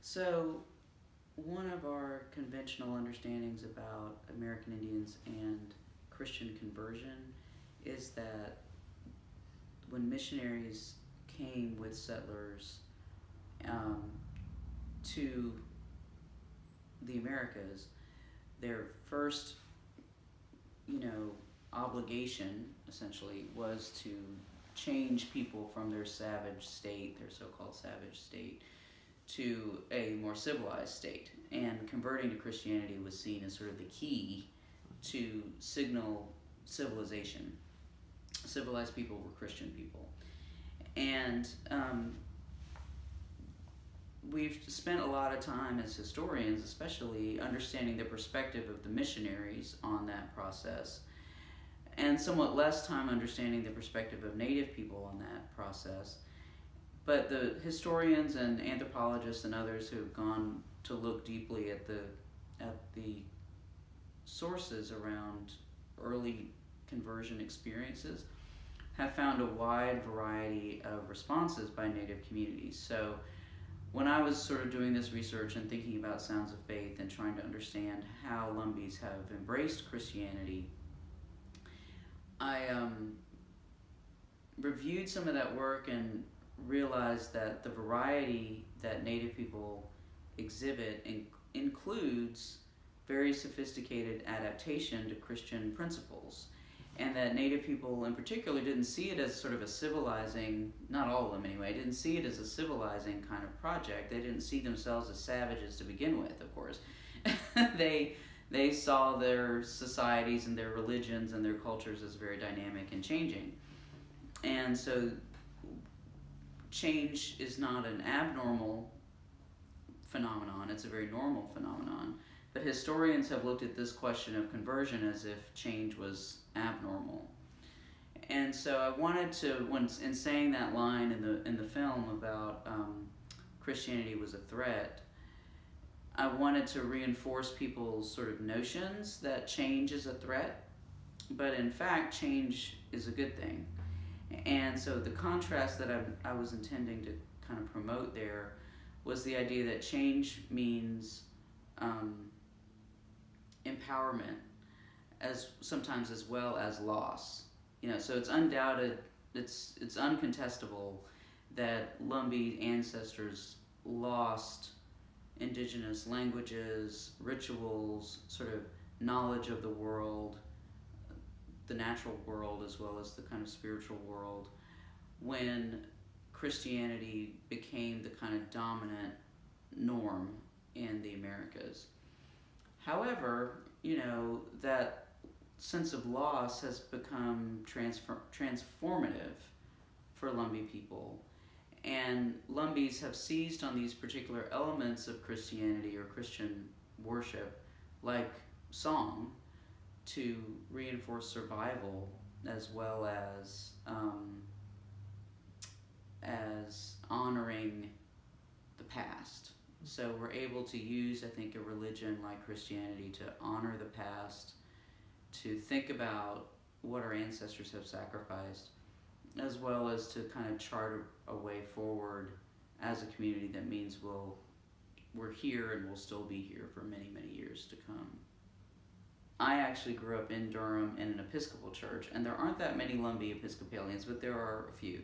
So, one of our conventional understandings about American Indians and Christian conversion is that when missionaries came with settlers um, to the Americas, their first, obligation essentially was to change people from their savage state, their so-called savage state, to a more civilized state. And converting to Christianity was seen as sort of the key to signal civilization. Civilized people were Christian people. And we've spent a lot of time as historians, especially understanding the perspective of the missionaries on that process, and somewhat less time understanding the perspective of Native people on that process. But the historians and anthropologists and others who have gone to look deeply at the sources around early conversion experiences have found a wide variety of responses by Native communities. So when I was sort of doing this research and thinking about Sounds of Faith and trying to understand how Lumbees have embraced Christianity, I reviewed some of that work and realized that the variety that Native people exhibit includes very sophisticated adaptation to Christian principles, and that Native people in particular didn't see it as sort of a civilizing, not all of them anyway, didn't see it as a civilizing kind of project. They didn't see themselves as savages to begin with, of course. They saw their societies and their religions and their cultures as very dynamic and changing. And so change is not an abnormal phenomenon, it's a very normal phenomenon. But historians have looked at this question of conversion as if change was abnormal. And so I wanted to, in saying that line in the film about Christianity was a threat, I wanted to reinforce people's sort of notions that change is a threat, but in fact change is a good thing. And so the contrast that I was intending to kind of promote there was the idea that change means empowerment, as sometimes as well as loss. So it's undoubted, it's uncontestable that Lumbee ancestors lost indigenous languages, rituals, sort of knowledge of the world, the natural world as well as the kind of spiritual world, when Christianity became the kind of dominant norm in the Americas. However, that sense of loss has become transformative for Lumbee people. And Lumbees have seized on these particular elements of Christianity or Christian worship, like song, to reinforce survival as well as honoring the past. So we're able to use, I think, a religion like Christianity to honor the past, to think about what our ancestors have sacrificed, as well as to kind of chart a way forward as a community that means we're here and we'll still be here for many, many years to come. I actually grew up in Durham in an Episcopal church, and there aren't that many Lumbee Episcopalians, but there are a few.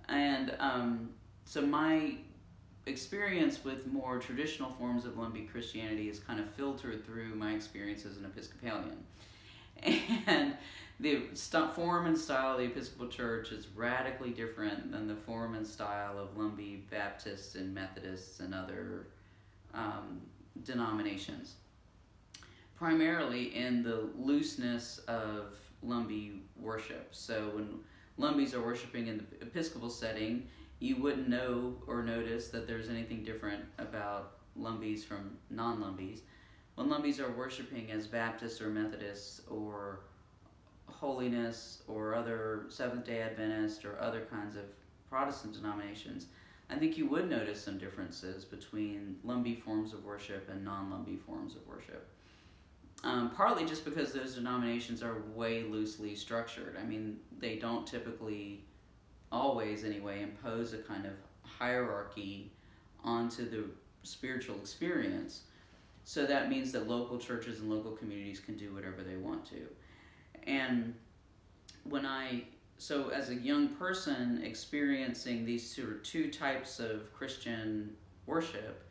And so my experience with more traditional forms of Lumbee Christianity is kind of filtered through my experience as an Episcopalian. And the form and style of the Episcopal Church is radically different than the form and style of Lumbee Baptists and Methodists and other denominations. Primarily in the looseness of Lumbee worship. So when Lumbees are worshiping in the Episcopal setting, you wouldn't know or notice that there's anything different about Lumbees from non-Lumbees. When Lumbees are worshiping as Baptists or Methodists or Holiness or other Seventh-day Adventist or other kinds of Protestant denominations, I think you would notice some differences between Lumbee forms of worship and non-Lumbee forms of worship. Partly just because those denominations are way loosely structured. I mean, they don't typically, always anyway, impose a kind of hierarchy onto the spiritual experience. So that means that local churches and local communities can do whatever they want to. And so as a young person experiencing these sort of two types of Christian worship,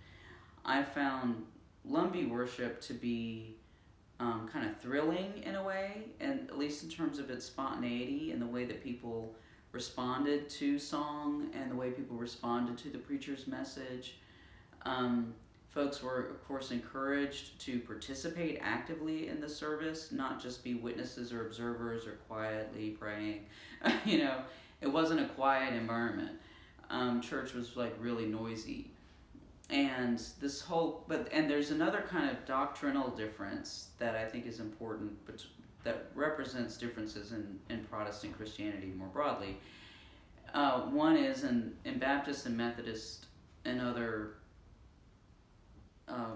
I found Lumbee worship to be kind of thrilling in a way, and at least in terms of its spontaneity and the way that people responded to song and the way people responded to the preacher's message. Folks were, of course, encouraged to participate actively in the service, not just be witnesses or observers or quietly praying. It wasn't a quiet environment. Church was like really noisy. And there's another kind of doctrinal difference that I think is important, but that represents differences in Protestant Christianity more broadly. One is in Baptist and Methodist and other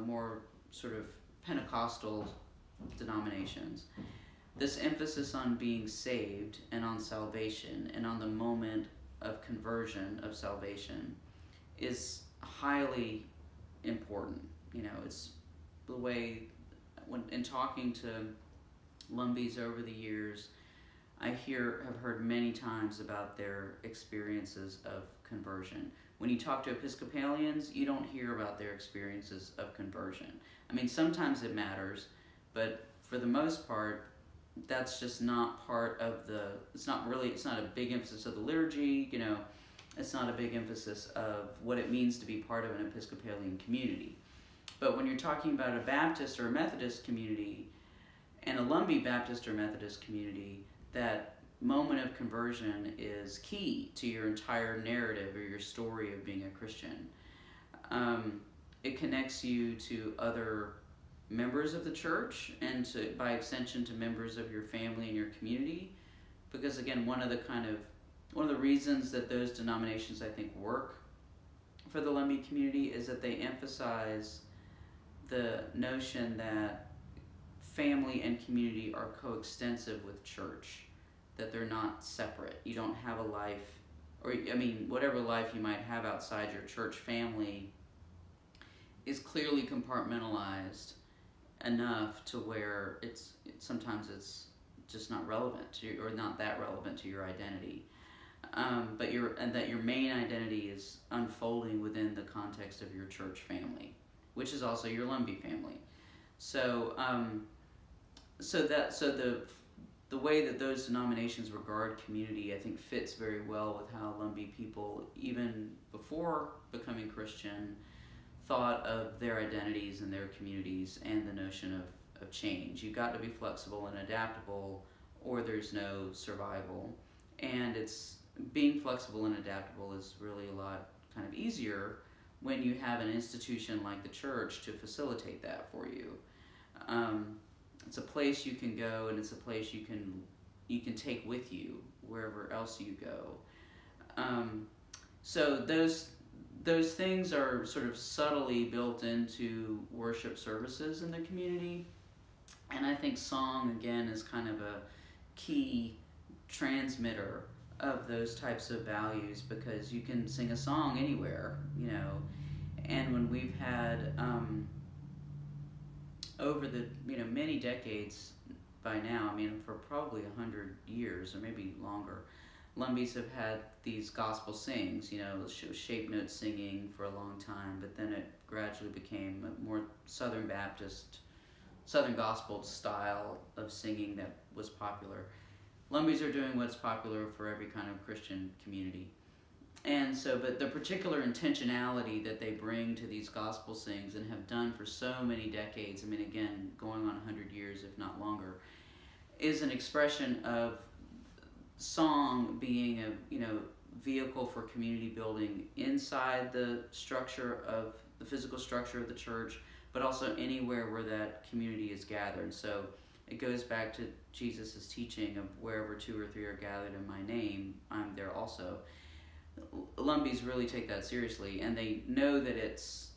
more sort of Pentecostal denominations, this emphasis on being saved and on salvation and on the moment of conversion, of salvation, is highly important. It's the way, in talking to Lumbees over the years, have heard many times about their experiences of conversion. When you talk to Episcopalians, you don't hear about their experiences of conversion. I mean, sometimes it matters, but for the most part, that's just not part of it's not a big emphasis of the liturgy, it's not a big emphasis of what it means to be part of an Episcopalian community. But when you're talking about a Baptist or a Methodist community, and a Lumbee Baptist or Methodist community, that moment of conversion is key to your entire narrative or your story of being a Christian. It connects you to other members of the church and by extension to members of your family and your community, because again, one of the reasons that those denominations I think work for the Lumbee community is that they emphasize the notion that family and community are coextensive with church, that they're not separate. You don't have a life, whatever life you might have outside your church family is clearly compartmentalized enough to where sometimes it's just not relevant to you, or not that relevant to your identity. And that your main identity is unfolding within the context of your church family, which is also your Lumbee family. So the way that those denominations regard community, I think, fits very well with how Lumbee people, even before becoming Christian, thought of their identities and their communities and the notion of change. You've got to be flexible and adaptable, or there's no survival. And being flexible and adaptable is really a lot kind of easier when you have an institution like the church to facilitate that for you. It's a place you can go, and it's a place you can take with you wherever else you go. So those things are sort of subtly built into worship services in the community, and I think song again is kind of a key transmitter of those types of values, because you can sing a song anywhere, and when we've had over the many decades by now, for probably 100 years or maybe longer, Lumbees have had these gospel sings, shape note singing for a long time, but then it gradually became a more Southern Baptist, Southern gospel style of singing that was popular. Lumbees are doing what's popular for every kind of Christian community. And so, but the particular intentionality that they bring to these gospel sings and have done for so many decades, again, going on 100 years, if not longer, is an expression of song being a vehicle for community building inside the physical structure of the church, but also anywhere where that community is gathered. So it goes back to Jesus' teaching of wherever 2 or 3 are gathered in my name, I'm there also. Lumbees really take that seriously, and they know that it's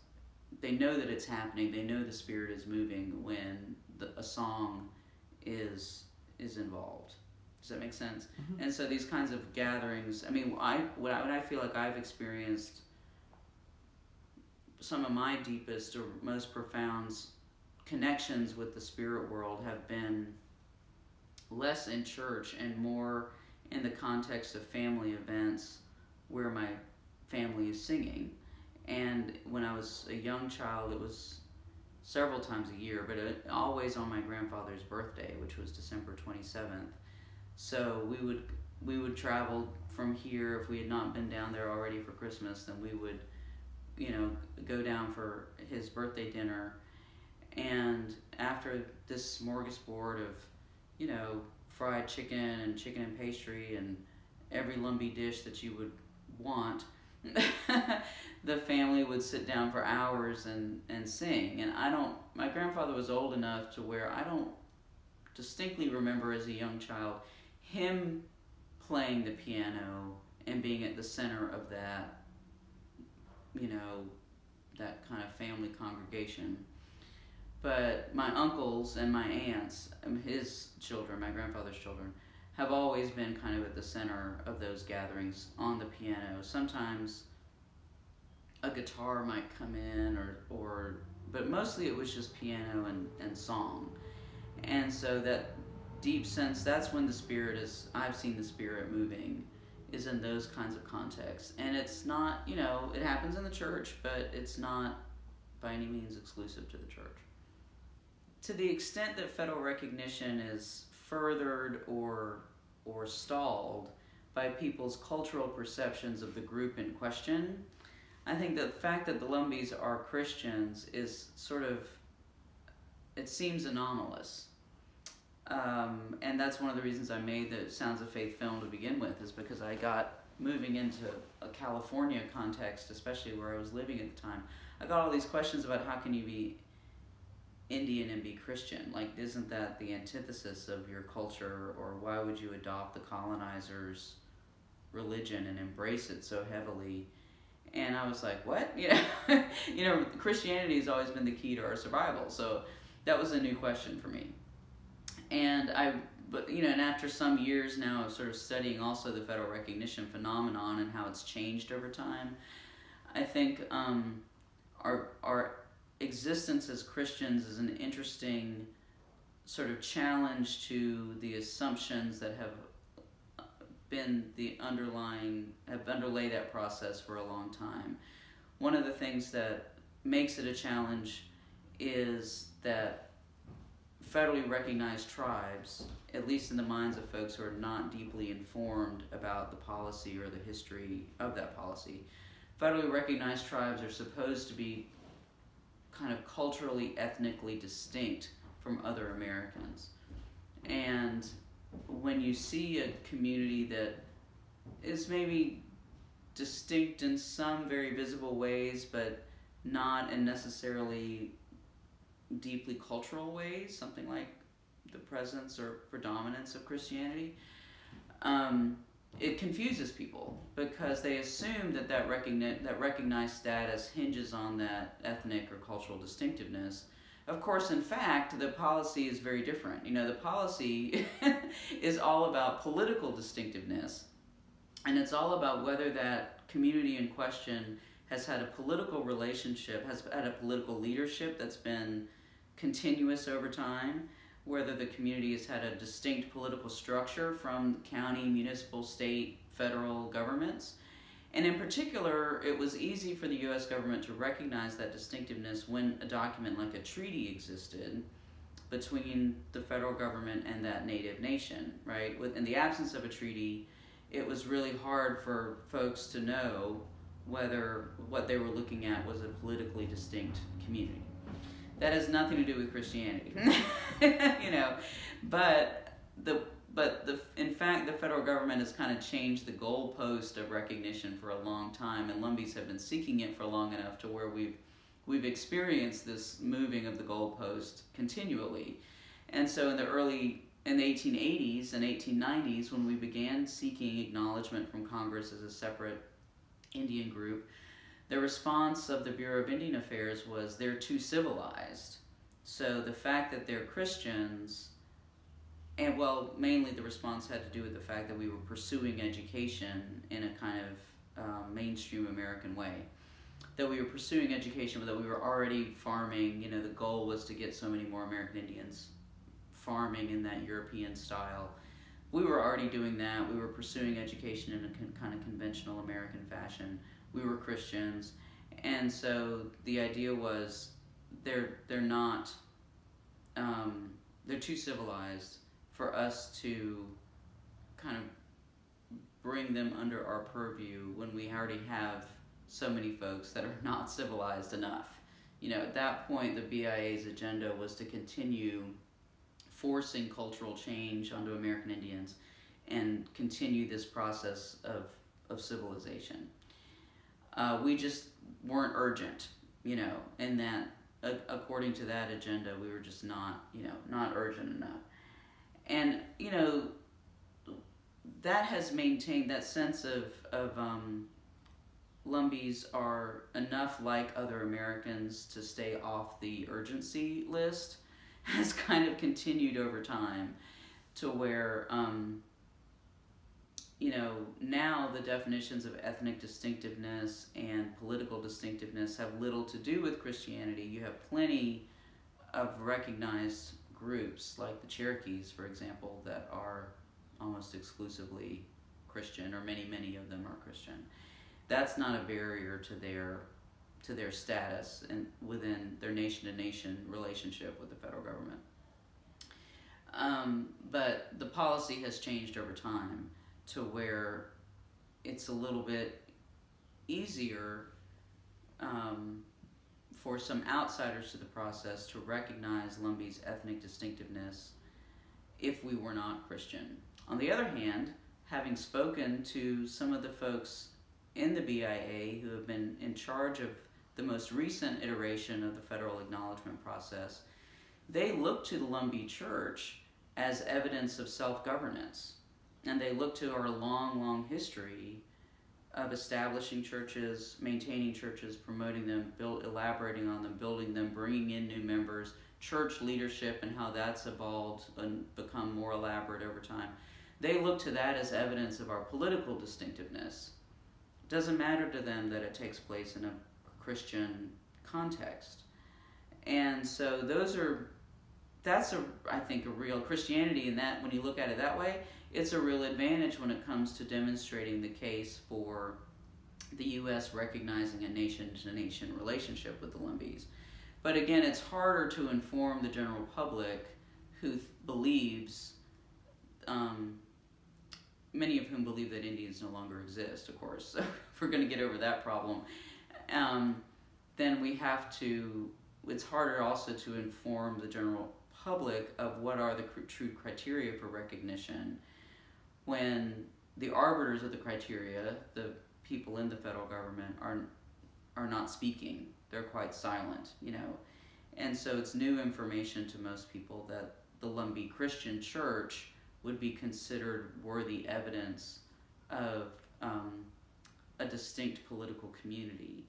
happening. They know the Spirit is moving when a song is involved. Does that make sense? Mm-hmm. And so these kinds of gatherings, what I feel like I've experienced some of my deepest or most profound connections with the spirit world have been less in church and more in the context of family events where my family is singing. And when I was a young child, it was several times a year, but always on my grandfather's birthday, which was December 27th. So we would travel from here. If we had not been down there already for Christmas, then we would, go down for his birthday dinner. And after this smorgasbord of, fried chicken and pastry and every Lumbee dish that you would want, the family would sit down for hours and sing. And my grandfather was old enough to where I don't distinctly remember as a young child him playing the piano and being at the center of that, that kind of family congregation. But my uncles and my aunts, his children, my grandfather's children, have always been kind of at the center of those gatherings on the piano. Sometimes a guitar might come in, but mostly it was just piano and song. And so that deep sense, that's when I've seen the Spirit moving, is in those kinds of contexts. And it's not, it happens in the church, but it's not by any means exclusive to the church. To the extent that federal recognition is furthered or stalled by people's cultural perceptions of the group in question, I think the fact that the Lumbees are Christians is it seems anomalous. And that's one of the reasons I made the Sounds of Faith film to begin with, is because I got moving into a California context, especially where I was living at the time. I got all these questions about how can you be Indian and be Christian? Like, isn't that the antithesis of your culture? Or why would you adopt the colonizers' religion and embrace it so heavily? And I was like, what? Christianity has always been the key to our survival. So that was a new question for me. And and after some years now of sort of studying also the federal recognition phenomenon and how it's changed over time, I think our existence as Christians is an interesting sort of challenge to the assumptions that have underlay that process for a long time. One of the things that makes it a challenge is that federally recognized tribes, at least in the minds of folks who are not deeply informed about the policy or the history of that policy, federally recognized tribes are supposed to be kind of culturally, ethnically distinct from other Americans. And when you see a community that is maybe distinct in some very visible ways, but not in necessarily deeply cultural ways, something like the presence or predominance of Christianity, it confuses people because they assume that recognized status hinges on that ethnic or cultural distinctiveness. Of course, in fact, the policy is very different. The policy is all about political distinctiveness, and it's all about whether that community in question has had a political relationship, has had a political leadership that's been continuous over time, whether the community has had a distinct political structure from county, municipal, state, federal governments. And in particular, it was easy for the U.S. government to recognize that distinctiveness when a document like a treaty existed between the federal government and that native nation, right? In the absence of a treaty, it was really hard for folks to know whether what they were looking at was a politically distinct community. That has nothing to do with Christianity, But in fact, the federal government has kind of changed the goalpost of recognition for a long time, and Lumbees have been seeking it for long enough to where we've experienced this moving of the goalpost continually. And so in the 1880s and 1890s, when we began seeking acknowledgement from Congress as a separate Indian group, the response of the Bureau of Indian Affairs was they're too civilized. So the fact that they're Christians, and mainly the response had to do with the fact that we were pursuing education in a kind of mainstream American way. that we were pursuing education, that we were already farming. You know, the goal was to get so many more American Indians farming in that European style. We were already doing that. We were pursuing education in a kind of conventional American fashion. We were Christians, and so the idea was they're not they're too civilized for us to kind of bring them under our purview when we already have so many folks that are not civilized enough. You know, at that point, the BIA's agenda was to continue forcing cultural change onto American Indians and continue this process of civilization. We just weren't urgent, you know, in that, according to that agenda, we were just not, you know, not urgent enough. And, you know, that has maintained that sense of Lumbees are enough like other Americans to stay off the urgency list, has kind of continued over time to where, you know, now the definitions of ethnic distinctiveness and political distinctiveness have little to do with Christianity. You have plenty of recognized groups, like the Cherokees, for example, that are almost exclusively Christian, or many of them are Christian. That's not a barrier to their status and within their nation-to-nation relationship with the federal government. But the policy has changed over time to where it's a little bit easier for some outsiders to the process to recognize Lumbee's ethnic distinctiveness if we were not Christian. On the other hand, having spoken to some of the folks in the BIA who have been in charge of the most recent iteration of the federal acknowledgement process, they look to the Lumbee Church as evidence of self-governance. And they look to our long history of establishing churches, maintaining churches, promoting them, elaborating on them, building them, bringing in new members, church leadership and how that's evolved and become more elaborate over time. They look to that as evidence of our political distinctiveness. It doesn't matter to them that it takes place in a Christian context. And so that's I think a real Christianity in that, when you look at it that way, it's a real advantage when it comes to demonstrating the case for the U.S. recognizing a nation-to-nation relationship with the Lumbees. But again, it's harder to inform the general public who believes, many of whom believe that Indians no longer exist, of course. So if we're going to get over that problem, then we have to, it's harder also to inform the general public of what are the true criteria for recognition when the arbiters of the criteria, the people in the federal government, are not speaking. They're quite silent, you know. And so it's new information to most people that the Lumbee Christian Church would be considered worthy evidence of a distinct political community.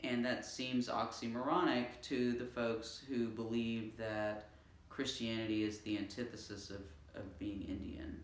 And that seems oxymoronic to the folks who believe that Christianity is the antithesis of being Indian.